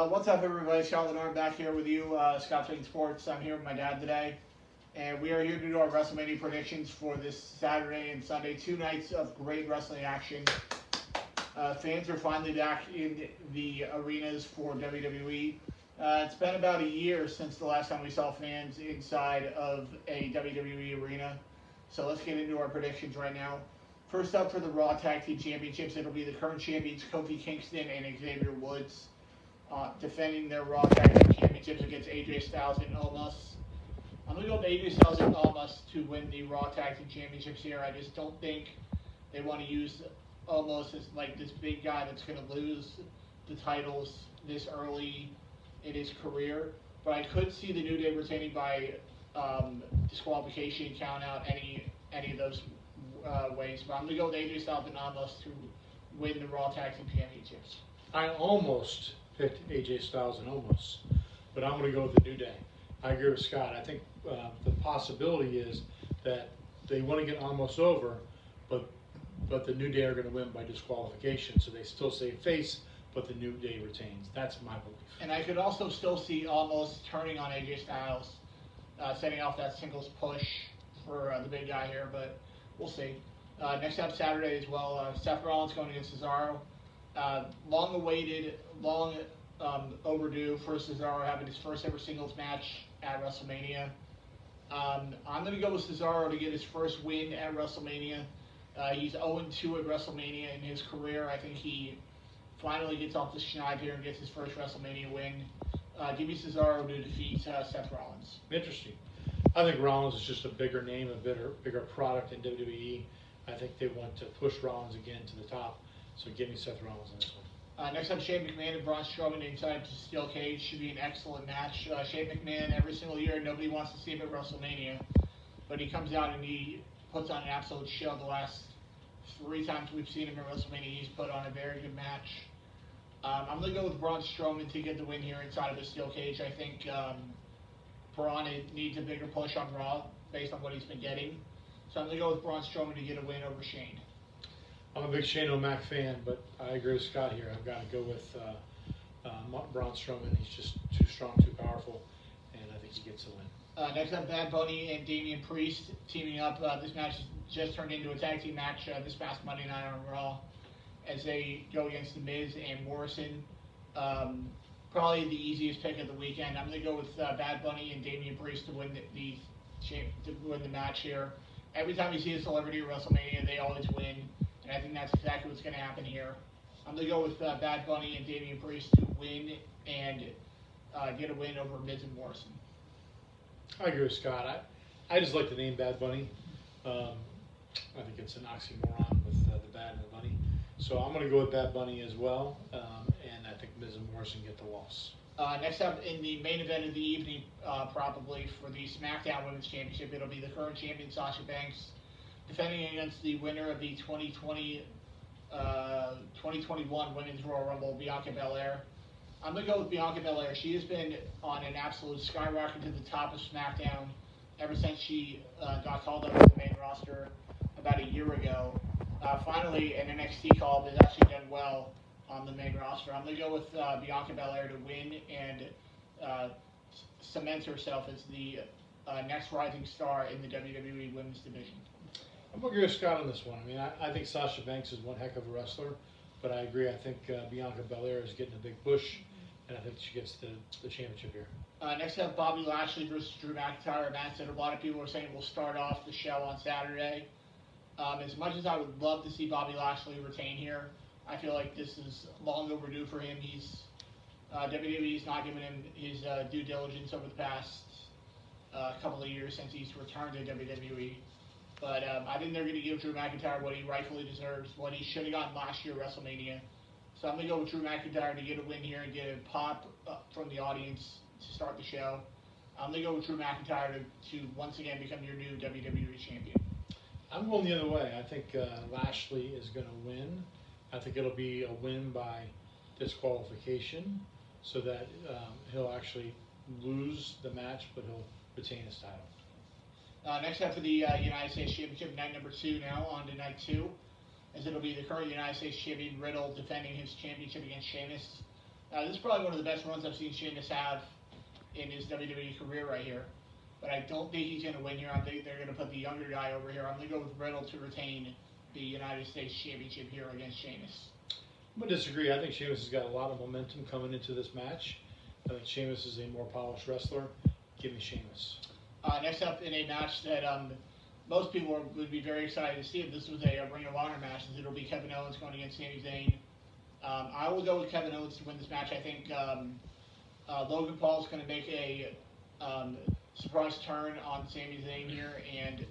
What's up, everybody? Scott Lenard back here with you, Scott Twin Sports. I'm here with my dad today, and we are here to do our WrestleMania predictions for this Saturday and Sunday. 2 nights of great wrestling action. Fans are finally back in the arenas for WWE. It's been about a year since the last time we saw fans inside of a WWE arena. So let's get into our predictions right now. First up for the Raw Tag Team Championships, it'll be the current champions Kofi Kingston and Xavier Woods defending their Raw Tag Team Championships against AJ Styles and Omos. I'm going to go with AJ Styles and Omos to win the Raw Tag Team Championships here. I just don't think they want to use Omos as like this big guy that's going to lose the titles this early in his career. But I could see the New Day retaining by disqualification, count out, any of those ways. But I'm going to go with AJ Styles and Omos to win the Raw Tag Team Championships. I almost picked AJ Styles and Omos, but I'm going to go with the New Day. I agree with Scott. I think the possibility is that they want to get Omos over, but the New Day are going to win by disqualification, so they still say face, but the New Day retains. That's my belief. And I could also still see Omos turning on AJ Styles, setting off that singles push for the big guy here, but we'll see. Next up Saturday as well, Seth Rollins going against Cesaro. Long awaited, long overdue for Cesaro having his first ever singles match at WrestleMania. I'm going to go with Cesaro to get his first win at WrestleMania. He's 0-2 at WrestleMania in his career. I think he finally gets off the schneid here and gets his first WrestleMania win. Give me Cesaro to defeat Seth Rollins. Interesting. I think Rollins is just a bigger name, a bigger product in WWE. I think they want to push Rollins again to the top. So give me Seth Rollins on this one. Next up, Shane McMahon and Braun Strowman inside to Steel Cage. Should be an excellent match. Shane McMahon, every single year, nobody wants to see him at WrestleMania. But he comes out and he puts on an absolute show. The last 3 times we've seen him at WrestleMania, he's put on a very good match. I'm going to go with Braun Strowman to get the win here inside of the Steel Cage. I think Braun needs a bigger push on Raw based on what he's been getting. So I'm going to go with Braun Strowman to get a win over Shane. I'm a big Shane O'Mac fan, but I agree with Scott here. I've got to go with Braun Strowman. He's just too strong, too powerful, and I think he gets the win. Next up, Bad Bunny and Damian Priest teaming up. This match just turned into a tag team match this past Monday night on Raw as they go against The Miz and Morrison. Probably the easiest pick of the weekend. I'm going to go with Bad Bunny and Damian Priest to win the match here. Every time you see a celebrity at WrestleMania, they always win. And I think that's exactly what's going to happen here. I'm going to go with Bad Bunny and Damian Priest to win and get a win over Miz and Morrison. I agree with Scott. I just like the name Bad Bunny. I think it's an oxymoron with the bad and the bunny. So I'm going to go with Bad Bunny as well. And I think Miz and Morrison get the loss. Next up in the main event of the evening, probably for the SmackDown Women's Championship, it'll be the current champion Sasha Banks defending against the winner of the 2021 Women's Royal Rumble, Bianca Belair. I'm going to go with Bianca Belair. She has been on an absolute skyrocket to the top of SmackDown ever since she got called up to the main roster about a year ago. Finally, an NXT call has actually done well on the main roster. I'm going to go with Bianca Belair to win and cement herself as the next rising star in the WWE Women's Division. I'm going to agree with Scott on this one. I mean, I think Sasha Banks is one heck of a wrestler, but I agree. I think Bianca Belair is getting a big push, and I think she gets the championship here. Next up, Bobby Lashley versus Drew McIntyre. A match that a lot of people are saying will start off the show on Saturday. As much as I would love to see Bobby Lashley retain here, I feel like this is long overdue for him. WWE's not giving him his due diligence over the past couple of years since he's returned to WWE. But I think they're going to give Drew McIntyre what he rightfully deserves, what he should have gotten last year at WrestleMania. So I'm going to go with Drew McIntyre to get a win here and get a pop from the audience to start the show. I'm going to go with Drew McIntyre to once again become your new WWE champion. I'm going the other way. I think Lashley is going to win. I think it'll be a win by disqualification so that he'll actually lose the match, but he'll retain his title. Next up for the United States Championship, night number 2 now, on to night 2, as it'll be the current United States Champion Riddle defending his championship against Sheamus. This is probably one of the best runs I've seen Sheamus have in his WWE career right here. But I don't think he's going to win here. I think they're going to put the younger guy over here. I'm going to go with Riddle to retain the United States Championship here against Sheamus. I'm going to disagree. I think Sheamus has got a lot of momentum coming into this match. I think Sheamus is a more polished wrestler. Give me Sheamus. Next up in a match that most people would be very excited to see if this was a Ring of Honor match, is it'll be Kevin Owens going against Sami Zayn. I will go with Kevin Owens to win this match. I think Logan Paul is going to make a surprise turn on Sami Zayn here and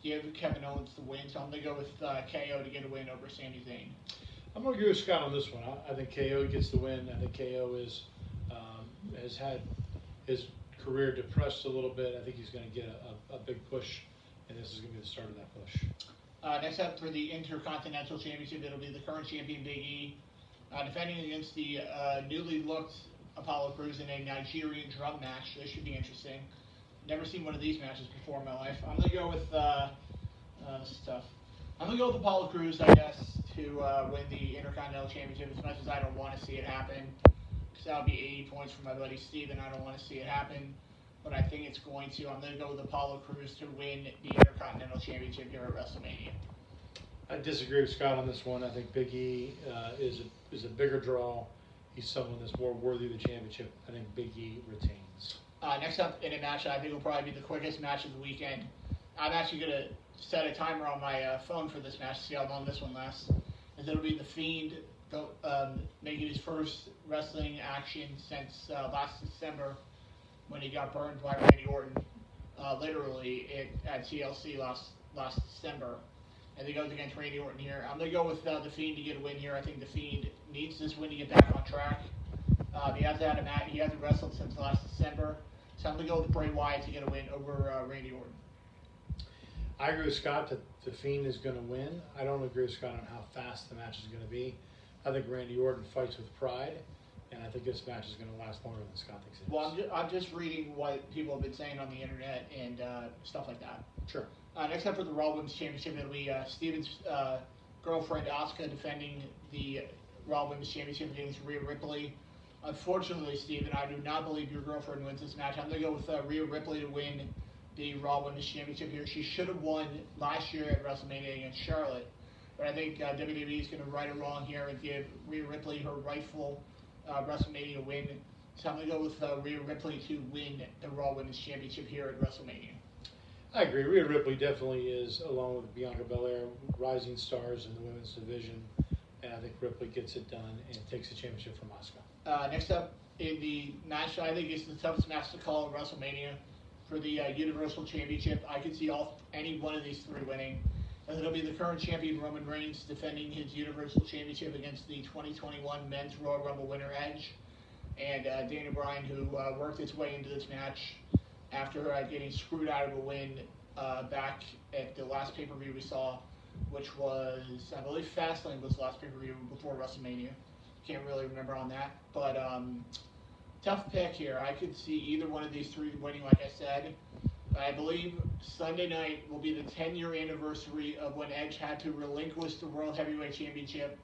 give Kevin Owens the win. So I'm going to go with KO to get a win over Sami Zayn. I'm going to agree with Scott on this one. I think KO gets the win. I think KO has had his career depressed a little bit. I think he's going to get a big push, and this is going to be the start of that push. Next up for the Intercontinental Championship, it'll be the current champion Big E defending against the newly looked Apollo Crews in a Nigerian drum match. This should be interesting. Never seen one of these matches before in my life. I'm going to go with this is tough. I'm going to go with Apollo Crews, I guess, to win the Intercontinental Championship, as much as I don't want to see it happen. Because that would be 80 points for my buddy Steven. I don't want to see it happen. But I think it's going to. I'm going to go with Apollo Crews to win the Intercontinental Championship here at WrestleMania. I disagree with Scott on this one. I think Big E is a bigger draw. He's someone that's more worthy of the championship. I think Big E retains. Next up in a match that I think will probably be the quickest match of the weekend. I'm actually going to set a timer on my phone for this match to see how long this one lasts. And it'll be The Fiend making his first wrestling action since last December when he got burned by Randy Orton, literally at TLC last December. And he goes against Randy Orton here. I'm going to go with The Fiend to get a win here. I think The Fiend needs this win to get back on track. He hasn't wrestled since last December. So I'm going to go with Bray Wyatt to get a win over Randy Orton. I agree with Scott that The Fiend is going to win. I don't agree with Scott on how fast the match is going to be. I think Randy Orton fights with pride, and I think this match is going to last longer than Scott thinks it is. Well, I'm just reading what people have been saying on the internet and stuff like that. Sure. Next up for the Raw Women's Championship, it'll be Steven's girlfriend Asuka defending the Raw Women's Championship against Rhea Ripley. Unfortunately, Steven, I do not believe your girlfriend wins this match. I'm going to go with Rhea Ripley to win the Raw Women's Championship here. She should have won last year at WrestleMania against Charlotte. But I think WWE is going to right or wrong here and give Rhea Ripley her rightful WrestleMania win. So I'm going to go with Rhea Ripley to win the Raw Women's Championship here at WrestleMania. I agree. Rhea Ripley definitely is, along with Bianca Belair, rising stars in the women's division. And I think Ripley gets it done and takes the championship from Asuka. Next up in the match, I think it's the toughest match to call at WrestleMania for the Universal Championship. I could see any one of these three winning. And it'll be the current champion Roman Reigns defending his Universal Championship against the 2021 Men's Royal Rumble winner Edge, and Daniel Bryan, who worked his way into this match after getting screwed out of a win back at the last pay-per-view we saw, which was, I believe, Fastlane was the last pay-per-view before WrestleMania. Can't really remember on that, but tough pick here. I could see either one of these three winning, like I said. I believe Sunday night will be the 10-year anniversary of when Edge had to relinquish the World Heavyweight Championship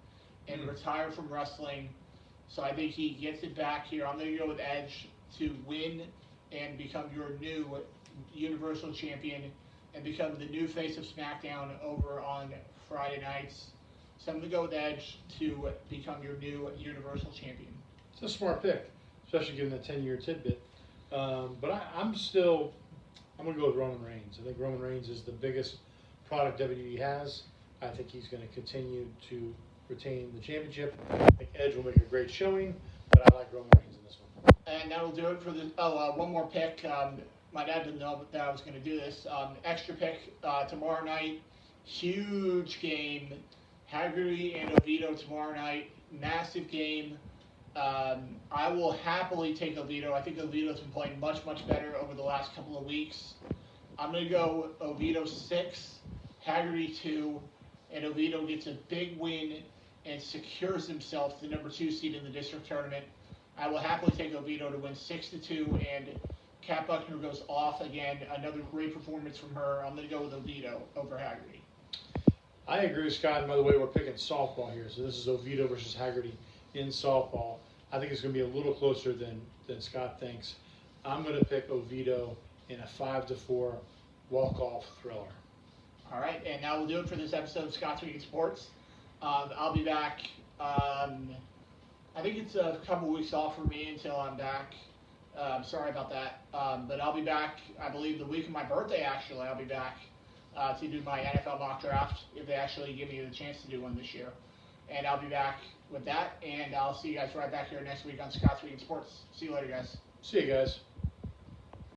and retire from wrestling. So I think he gets it back here. I'm going to go with Edge to win and become your new Universal Champion and become the new face of SmackDown over on Friday nights. So I'm going to go with Edge to become your new Universal Champion. It's a smart pick, especially given that 10-year tidbit. But I'm going to go with Roman Reigns. I think Roman Reigns is the biggest product WWE has. I think he's going to continue to retain the championship. I think Edge will make a great showing, but I like Roman Reigns in this one. And that will do it for the. One more pick. My dad didn't know that I was going to do this. Extra pick tomorrow night. Huge game. Haggerty and Oviedo tomorrow night. Massive game. I will happily take Oviedo. I think Oviedo's been playing much, much better over the last couple of weeks. I'm going to go Oviedo 6, Haggerty 2, and Oviedo gets a big win and secures himself the number 2 seed in the district tournament. I will happily take Oviedo to win 6-2, and Kat Buckner goes off again. Another great performance from her. I'm going to go with Oviedo over Haggerty. I agree with Scott. And by the way, we're picking softball here. So this is Oviedo versus Haggerty in softball. I think it's gonna be a little closer than Scott thinks. I'm gonna pick Oviedo in a 5-4 walk-off thriller. All right, and that will do it for this episode of Scott's Week in Sports. I'll be back. I think it's a couple weeks off for me until I'm back. Sorry about that. But I'll be back, I believe, the week of my birthday, actually. I'll be back to do my NFL mock draft, if they actually give me the chance to do one this year. And I'll be back with that, and I'll see you guys right back here next week on Scott's Week in Sports. See you later, guys. See you guys.